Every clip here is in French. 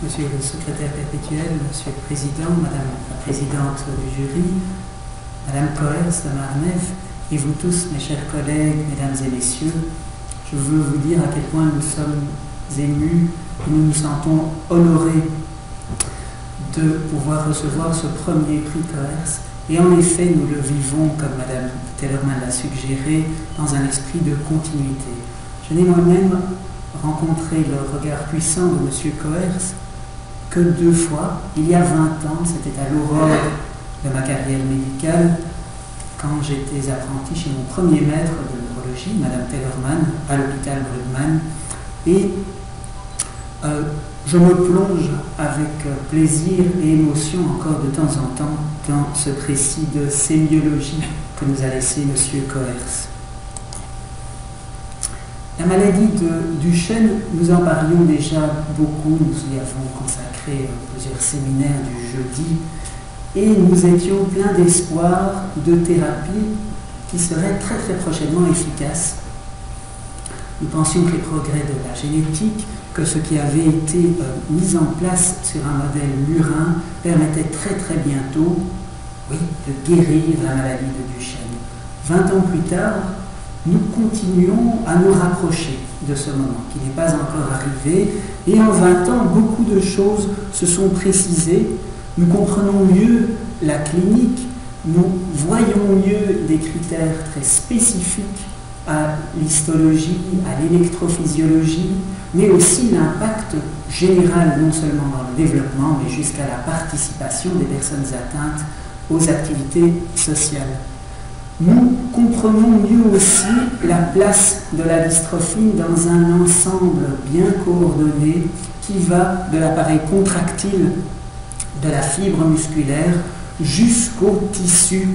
Monsieur le secrétaire perpétuel, Monsieur le Président, Madame la Présidente du jury, Madame Coers de Marneffe, et vous tous, mes chers collègues, Mesdames et Messieurs, je veux vous dire à quel point nous sommes émus et nous nous sentons honorés de pouvoir recevoir ce premier prix Coers. Et en effet, nous le vivons, comme Madame Tellerman l'a suggéré, dans un esprit de continuité. Je n'ai moi-même rencontré le regard puissant de M. Coers que 2 fois. Il y a 20 ans, c'était à l'aurore de ma carrière médicale, quand j'étais apprenti chez mon premier maître de neurologie, Madame Tellerman, à l'hôpital Brugman. Et je me plonge avec plaisir et émotion encore de temps en temps dans ce précis de sémiologie que nous a laissé M. Coers. La maladie de Duchenne, nous en parlions déjà beaucoup, nous y avons consacré plusieurs séminaires du jeudi, et nous étions pleins d'espoir de thérapies qui seraient très très prochainement efficaces. Nous pensions que les progrès de la génétique, que ce qui avait été mis en place sur un modèle murin permettait très très bientôt, oui, de guérir la maladie de Duchenne. 20 ans plus tard, nous continuons à nous rapprocher de ce moment qui n'est pas encore arrivé, et en 20 ans, beaucoup de choses se sont précisées. Nous comprenons mieux la clinique, nous voyons mieux des critères très spécifiques à l'histologie, à l'électrophysiologie, mais aussi l'impact général, non seulement dans le développement, mais jusqu'à la participation des personnes atteintes aux activités sociales. Nous comprenons mieux aussi la place de la dystrophine dans un ensemble bien coordonné qui va de l'appareil contractile de la fibre musculaire jusqu'au tissu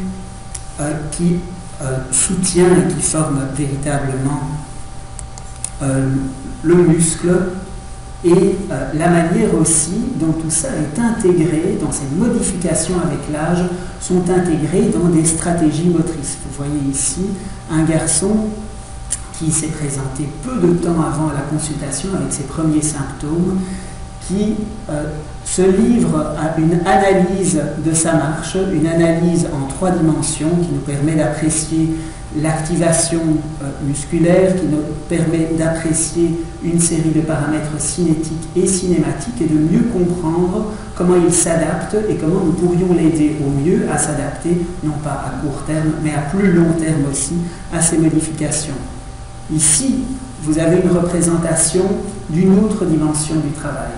qui soutient et qui forme véritablement le muscle, et la manière aussi dont tout ça est intégré, dans ces modifications avec l'âge, sont intégrées dans des stratégies motrices. Vous voyez ici un garçon qui s'est présenté peu de temps avant la consultation avec ses premiers symptômes, qui se livre à une analyse de sa marche, une analyse en 3 dimensions qui nous permet d'apprécier l'activation musculaire, qui nous permet d'apprécier une série de paramètres cinétiques et cinématiques et de mieux comprendre comment il s'adapte et comment nous pourrions l'aider au mieux à s'adapter, non pas à court terme, mais à plus long terme aussi, à ces modifications. Ici, vous avez une représentation d'une autre dimension du travail.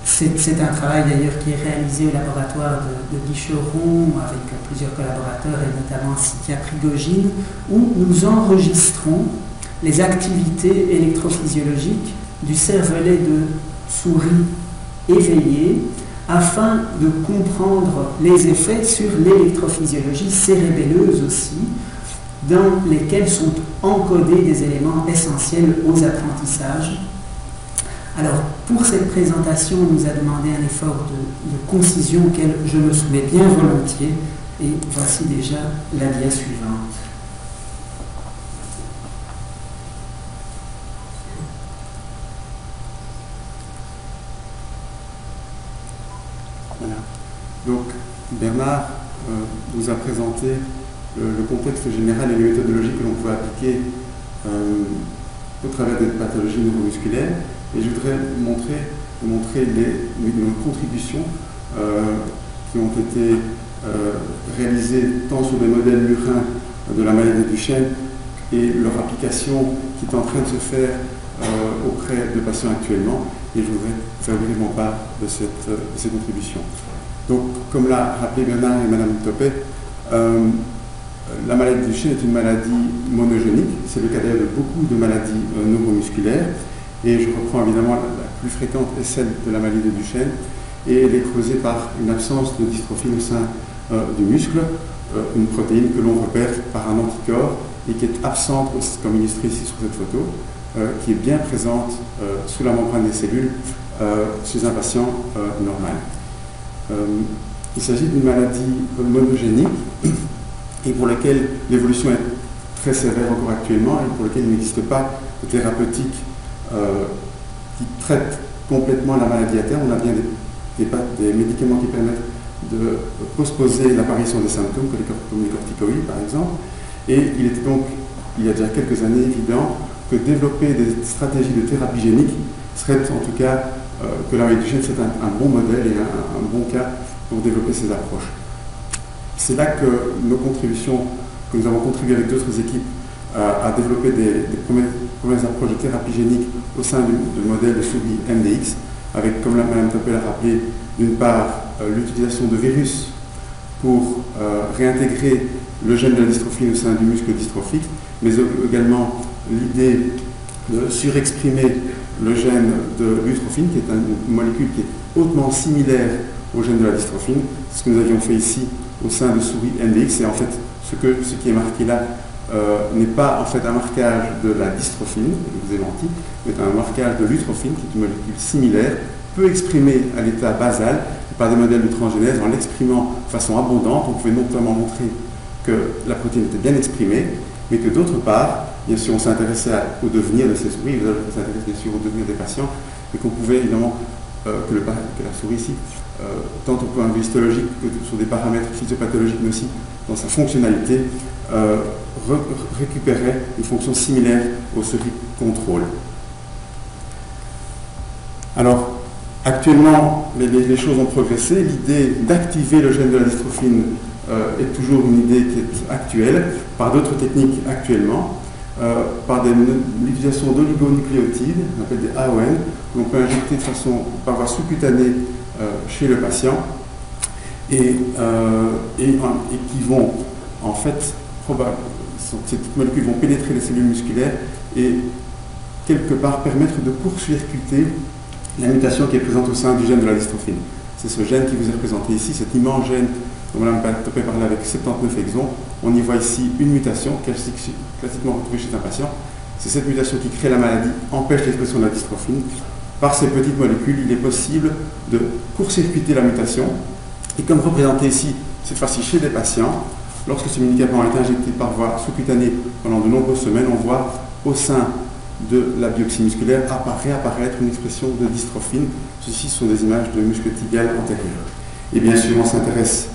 C'est un travail d'ailleurs qui est réalisé au laboratoire de Guicheron avec plusieurs collaborateurs et notamment Cynthia Prigogine, où nous enregistrons les activités électrophysiologiques du cervelet de souris éveillé afin de comprendre les effets sur l'électrophysiologie cérébelleuse aussi, dans lesquels sont encodés des éléments essentiels aux apprentissages. Alors, pour cette présentation, on nous a demandé un effort de concision auquel je me soumets bien volontiers, et voici déjà la dia suivante. Voilà. Donc, Bernard nous a présenté le contexte général et les méthodologies que l'on peut appliquer au travers des pathologies neuromusculaires. Et je voudrais vous montrer nos contributions qui ont été réalisées tant sur des modèles murins de la maladie de Duchenne et leur application qui est en train de se faire auprès de patients actuellement. Et je voudrais faire brièvement part de ces contributions. Donc, comme l'a rappelé Bernard et Madame Topet, la maladie de Duchenne est une maladie monogénique. C'est le cas d'ailleurs de beaucoup de maladies neuromusculaires. Et je reprends évidemment la plus fréquente est celle de la maladie de Duchenne, et elle est causée par une absence de dystrophine au sein du muscle, une protéine que l'on repère par un anticorps et qui est absente, comme illustré ici sur cette photo, qui est bien présente sous la membrane des cellules chez un patient normal. Il s'agit d'une maladie monogénique et pour laquelle l'évolution est très sévère encore actuellement et pour laquelle il n'existe pas de thérapeutique qui traite complètement la maladie à terme. On a bien des médicaments qui permettent de postposer l'apparition des symptômes, comme les corticoïdes par exemple. Et il était donc, il y a déjà quelques années, évident que développer des stratégies de thérapie génique serait en tout cas, que la maladie du chêne serait un bon modèle et un bon cas pour développer ces approches. C'est là que nos contributions, que nous avons contribué avec d'autres équipes à développer des premières approches de thérapie génique au sein du modèle de souris MDX, avec, comme Mme Topel a rappelé, d'une part l'utilisation de virus pour réintégrer le gène de la dystrophine au sein du muscle dystrophique, mais également l'idée de surexprimer le gène de l'utrophine, qui est une molécule qui est hautement similaire au gène de la dystrophine. Ce que nous avions fait ici au sein de souris MDX, et en fait ce qui est marqué là n'est pas en fait un marquage de la dystrophine, je vous ai menti, mais un marquage de l'utrophine, qui est une molécule similaire, peu exprimée à l'état basal, par des modèles de transgénèse, en l'exprimant de façon abondante. On pouvait notamment montrer que la protéine était bien exprimée, mais que d'autre part, bien sûr on s'intéressait au devenir de ces souris, on s'intéressait bien sûr au devenir des patients, et qu'on pouvait évidemment, que la souris ici, tant au point de vue histologique que sur des paramètres physiopathologiques, mais aussi dans sa fonctionnalité, récupérait une fonction similaire au souris contrôle. Alors, actuellement, les choses ont progressé. L'idée d'activer le gène de la dystrophine est toujours une idée qui est actuelle, par d'autres techniques actuellement, par l'utilisation d'oligonucléotides, on appelle des AON, que l'on peut injecter de façon par voie sous-cutanée chez le patient, et qui vont, en fait, ces molécules vont pénétrer les cellules musculaires et quelque part permettre de court-circuiter la mutation qui est présente au sein du gène de la dystrophine. C'est ce gène qui vous est représenté ici, cet immense gène dont Mme Topé parlait avec 79 exons. On y voit ici une mutation classiquement retrouvée chez un patient. C'est cette mutation qui crée la maladie, empêche l'expression de la dystrophine. Par ces petites molécules, il est possible de court-circuiter la mutation. Et comme représenté ici, cette fois-ci chez des patients, lorsque ce médicament est injecté par voie sous-cutanée pendant de nombreuses semaines, on voit au sein de la biopsie musculaire réapparaître une expression de dystrophine. Ceci sont des images de muscle tibial antérieur. Et bien sûr, on s'intéresse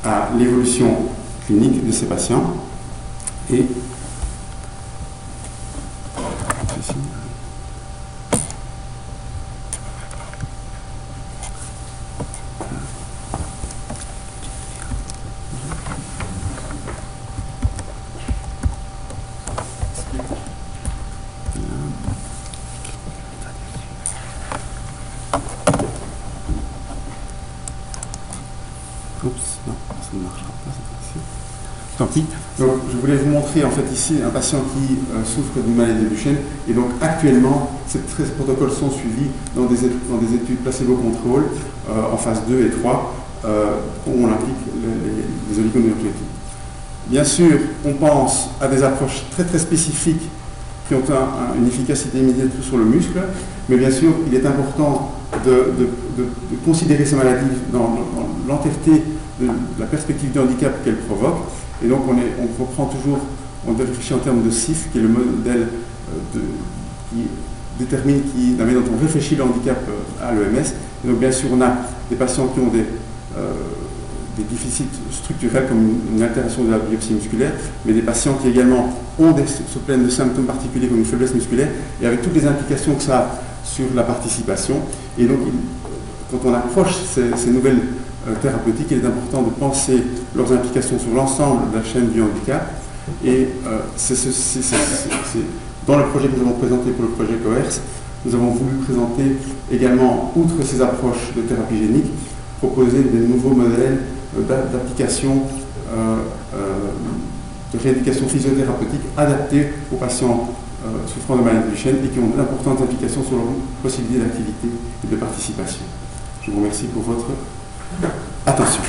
à l'évolution clinique de ces patients. Et donc, je voulais vous montrer en fait ici un patient qui souffre d'une maladie du chêne, et donc actuellement ces protocoles sont suivis dans des études placebo-contrôle en phase 2 et 3 où on implique les oligonucléotides. Bien sûr, on pense à des approches très très spécifiques qui ont une efficacité immédiate sur le muscle, mais bien sûr il est important de considérer ces maladies dans l'entièreté de la perspective du handicap qu'elles provoquent. Et donc on reprend toujours, on réfléchit en termes de CIF, qui est le modèle qui détermine la manière dont on réfléchit le handicap à l'EMS. Et donc bien sûr on a des patients qui ont des déficits structurels comme une altération de la biopsie musculaire, mais des patients qui également se plaignent de symptômes particuliers comme une faiblesse musculaire, et avec toutes les implications que ça a sur la participation. Et donc quand on approche ces nouvelles thérapeutiques, il est important de penser leurs implications sur l'ensemble de la chaîne du handicap. Et dans le projet que nous avons présenté pour le projet COERS, nous avons voulu présenter également, outre ces approches de thérapie génique, proposer des nouveaux modèles d'application de rééducation physiothérapeutique adaptés aux patients souffrant de maladie du chêne et qui ont d'importantes implications sur leur possibilité d'activité et de participation. Je vous remercie pour votre attention.